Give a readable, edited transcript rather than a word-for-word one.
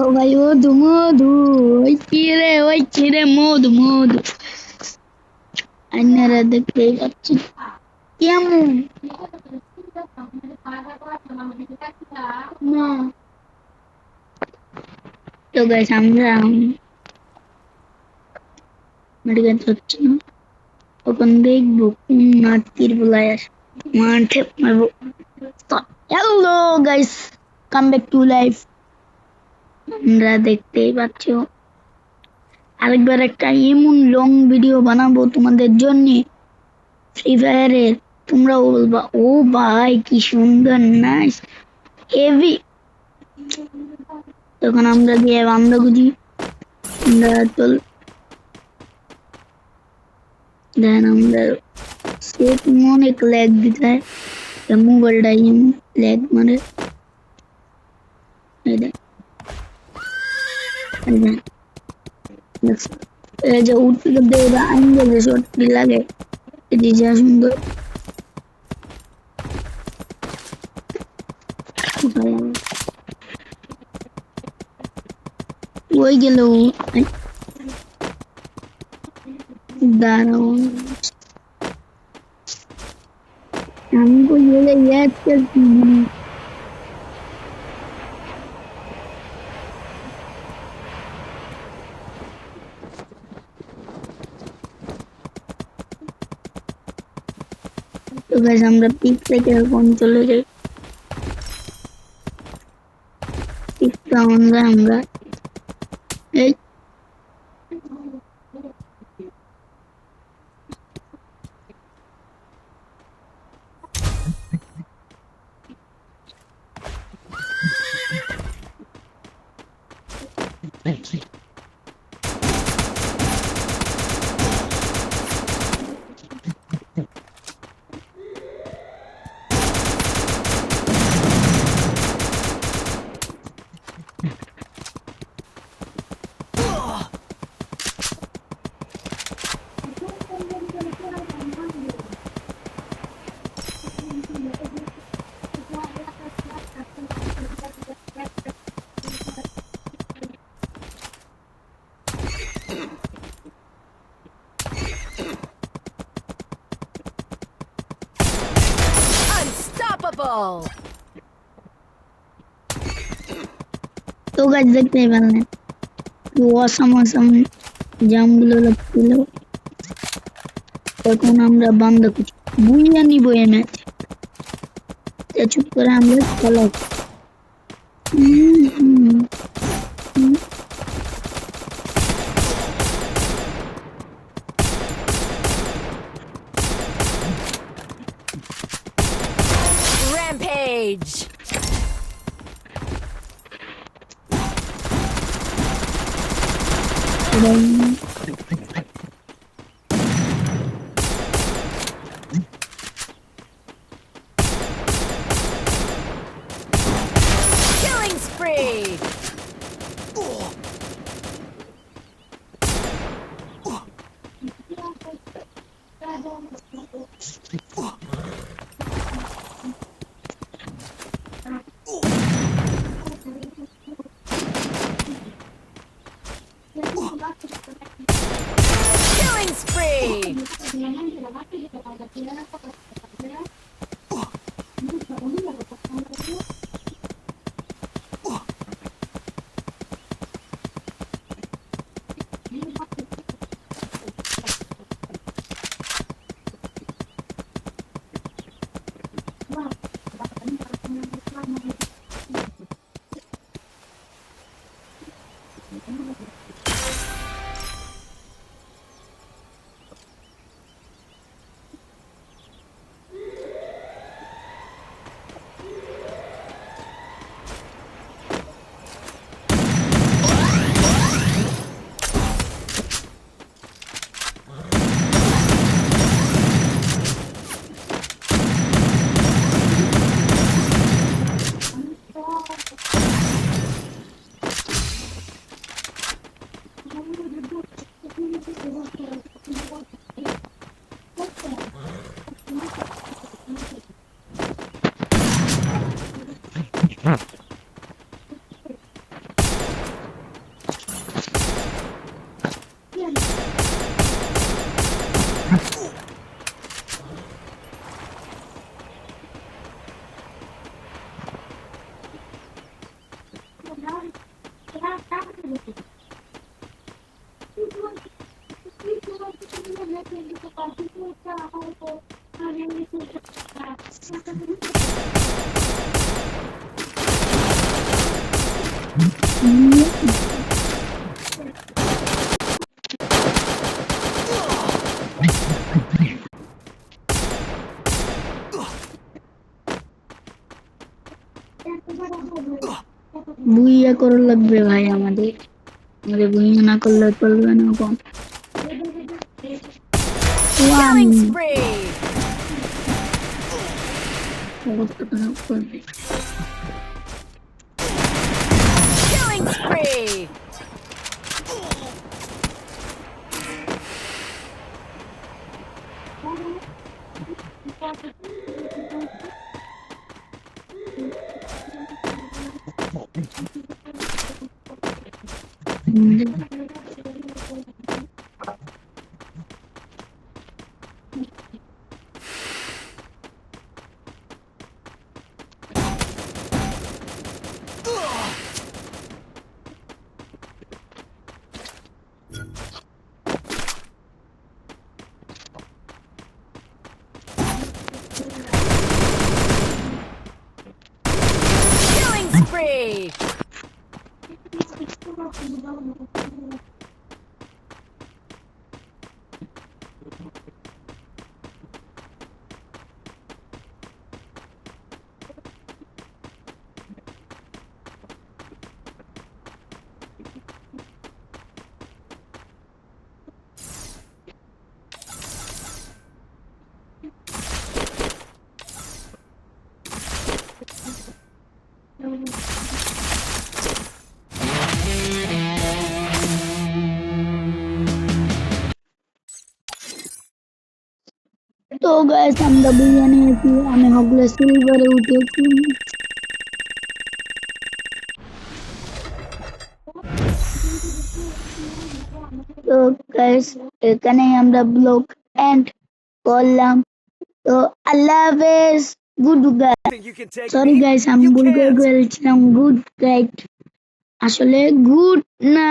ও ভাই মধু মধু, ওই চিরে মধু মধু। আপনারা দেখতেই পাচ্ছেন কেমন না। তো গাইস আমরা মেডিকেল হচ্ছে না, তখন দেখবো কোন নাটকির বলায় আসে মাঠে মারবো। Hello guys, come back to life. আমরা দেখতেই পাচ্ছ আরেকবার একটা এমন লং ভিডিও বানাবো তোমাদের জন্য ফ্রি ফায়ারের। তোমরাও বলবা ও ভাই কি সুন্দর নাইস হেভি। তখন আমরা গিয়ে বান্দা বুঝি আমরা চল দেন আমরা সেট অনেক ল্যাগ দিতে হয়, মোবাইলটা ল্যাগ মানে এই দেখ, এই দেখ, দেখছো? এই যে উঠতে দেবে আইন যে শর্টটি লাগে এটি যা সুন্দর। ওই গেল দাঁড়াও, हमको ये याद करती है। तो गाइस আমরা পিক থেকে এখন চলে যাই, পিকটা আমরা এই Unstoppable! তো গাইস দেখতেই পারলেন কি অসাম অসাম জামগুলো লাগছিল। এখন আমরা বান্দা কুচি বুইয়া নিব এই ম্যাচ, চুপ করে আমরা খেলা। Rampage! Killing spree! Killing spree! বুইয়া করা লাগবে ভাই আমাদের বুইয়া না করলে চলবে না কোন Killing spree. Killing spree. Killing spree. তো গাইস আমরা বুইয়া নিয়েছি আমি হগলে সিলভারে উঠেছি তো গাইস এখানেই আমরা ব্লগ এন্ড করলাম তো আল্লাহ হাফেজ good guys Think you can take sorry me? Guys আমি You ভুল করে can't. বলছিলাম গুড গাইড আসলে গুড না